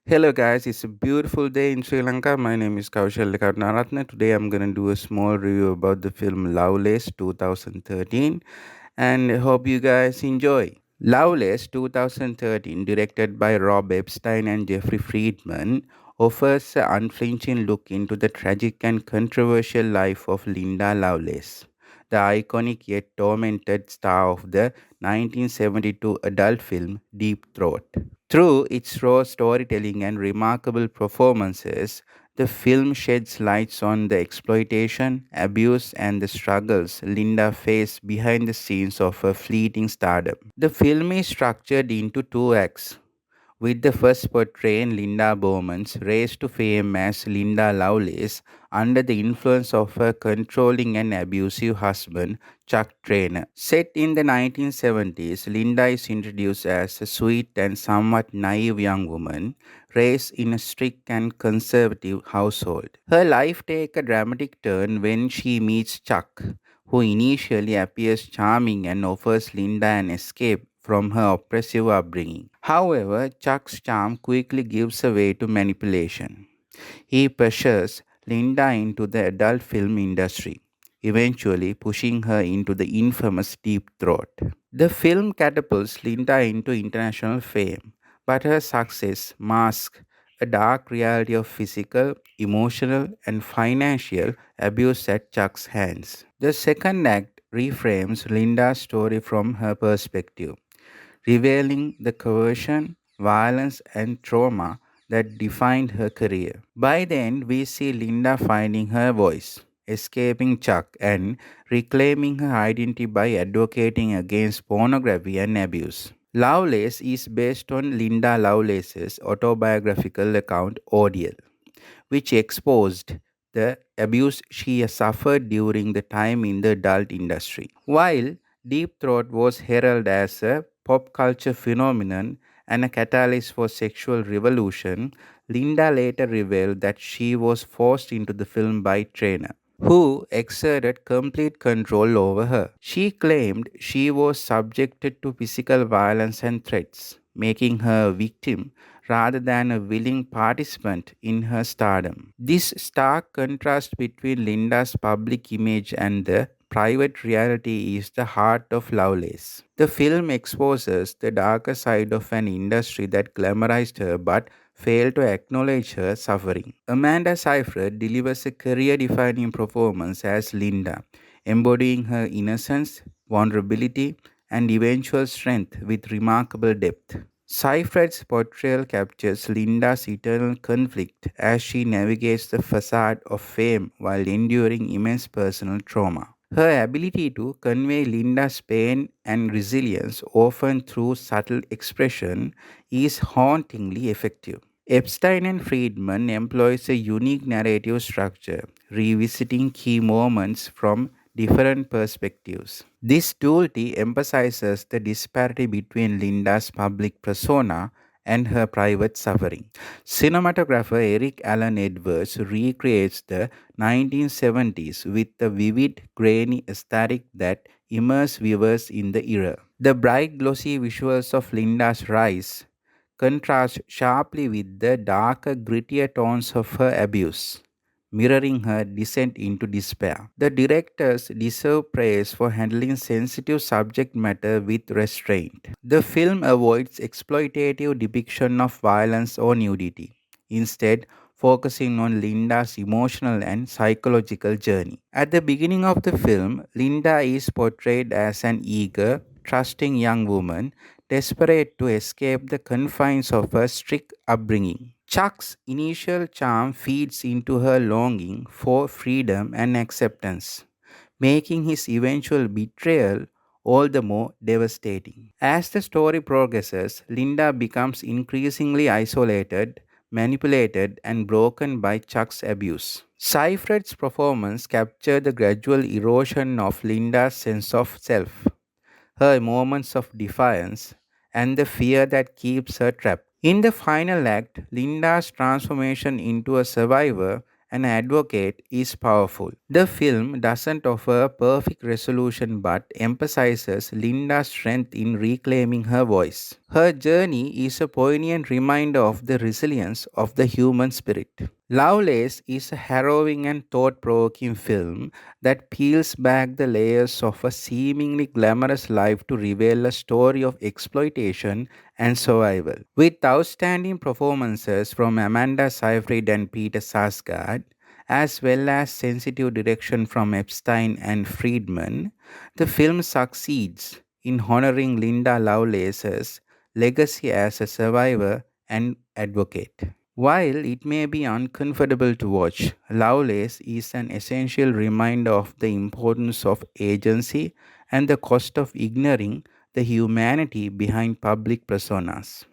Hello guys, it's a beautiful day in Sri Lanka. My name is Kaushal Karnaratne. Today I'm going to do a small review about the film Lovelace 2013 and I hope you guys enjoy. Lovelace 2013, directed by Rob Epstein and Jeffrey Friedman, offers an unflinching look into the tragic and controversial life of Linda Lovelace, the iconic yet tormented star of the 1972 adult film Deep Throat. Through its raw storytelling and remarkable performances, the film sheds lights on the exploitation, abuse, and the struggles Linda faced behind the scenes of her fleeting stardom. The film is structured into two acts, with the first portraying Linda Bowman's race to fame as Linda Lovelace under the influence of her controlling and abusive husband, Chuck Trainer. Set in the 1970s, Linda is introduced as a sweet and somewhat naive young woman raised in a strict and conservative household. Her life takes a dramatic turn when she meets Chuck, who initially appears charming and offers Linda an escape from her oppressive upbringing. However, Chuck's charm quickly gives way to manipulation. He pressures Linda into the adult film industry, eventually pushing her into the infamous Deep Throat. The film catapults Linda into international fame, but her success masks a dark reality of physical, emotional, and financial abuse at Chuck's hands. The second act reframes Linda's story from her perspective, revealing the coercion, violence, and trauma that defined her career. By the end, we see Linda finding her voice, escaping Chuck, and reclaiming her identity by advocating against pornography and abuse. Lovelace is based on Linda Lovelace's autobiographical account Ordeal, which exposed the abuse she suffered during the time in the adult industry. While Deep Throat was heralded as a pop culture phenomenon and a catalyst for sexual revolution, Linda later revealed that she was forced into the film by Trainer, who exerted complete control over her. She claimed she was subjected to physical violence and threats, making her a victim rather than a willing participant in her stardom. This stark contrast between Linda's public image and the private reality is the heart of Lovelace. The film exposes the darker side of an industry that glamorized her but failed to acknowledge her suffering. Amanda Seyfried delivers a career defining performance as Linda, embodying her innocence, vulnerability, and eventual strength with remarkable depth. Seyfried's portrayal captures Linda's eternal conflict as she navigates the facade of fame while enduring immense personal trauma. Her ability to convey Linda's pain and resilience, often through subtle expression, is hauntingly effective. Epstein and Friedman employs a unique narrative structure, revisiting key moments from different perspectives. This duality emphasizes the disparity between Linda's public persona and her private suffering. Cinematographer Eric Allen Edwards recreates the 1970s with a vivid, grainy aesthetic that immerses viewers in the era. The bright, glossy visuals of Linda's rise contrast sharply with the darker, grittier tones of her abuse, mirroring her descent into despair. The directors deserve praise for handling sensitive subject matter with restraint. The film avoids exploitative depiction of violence or nudity, instead focusing on Linda's emotional and psychological journey. At the beginning of the film, Linda is portrayed as an eager, trusting young woman desperate to escape the confines of her strict upbringing. Chuck's initial charm feeds into her longing for freedom and acceptance, making his eventual betrayal all the more devastating. As the story progresses, Linda becomes increasingly isolated, manipulated, and broken by Chuck's abuse. Seyfried's performance captured the gradual erosion of Linda's sense of self, her moments of defiance, and the fear that keeps her trapped. In the final act, Linda's transformation into a survivor and advocate is powerful. The film doesn't offer a perfect resolution but emphasizes Linda's strength in reclaiming her voice, Her journey is a poignant reminder of the resilience of the human spirit. Lovelace is a harrowing and thought provoking film that peels back the layers of a seemingly glamorous life to reveal a story of exploitation and survival. With outstanding performances from Amanda Seyfried and Peter Sarsgaard, as well as sensitive direction from Epstein and Friedman, the film succeeds in honoring Linda Lovelace's legacy as a survivor and advocate. While it may be uncomfortable to watch, Lovelace is an essential reminder of the importance of agency and the cost of ignoring the humanity behind public personas.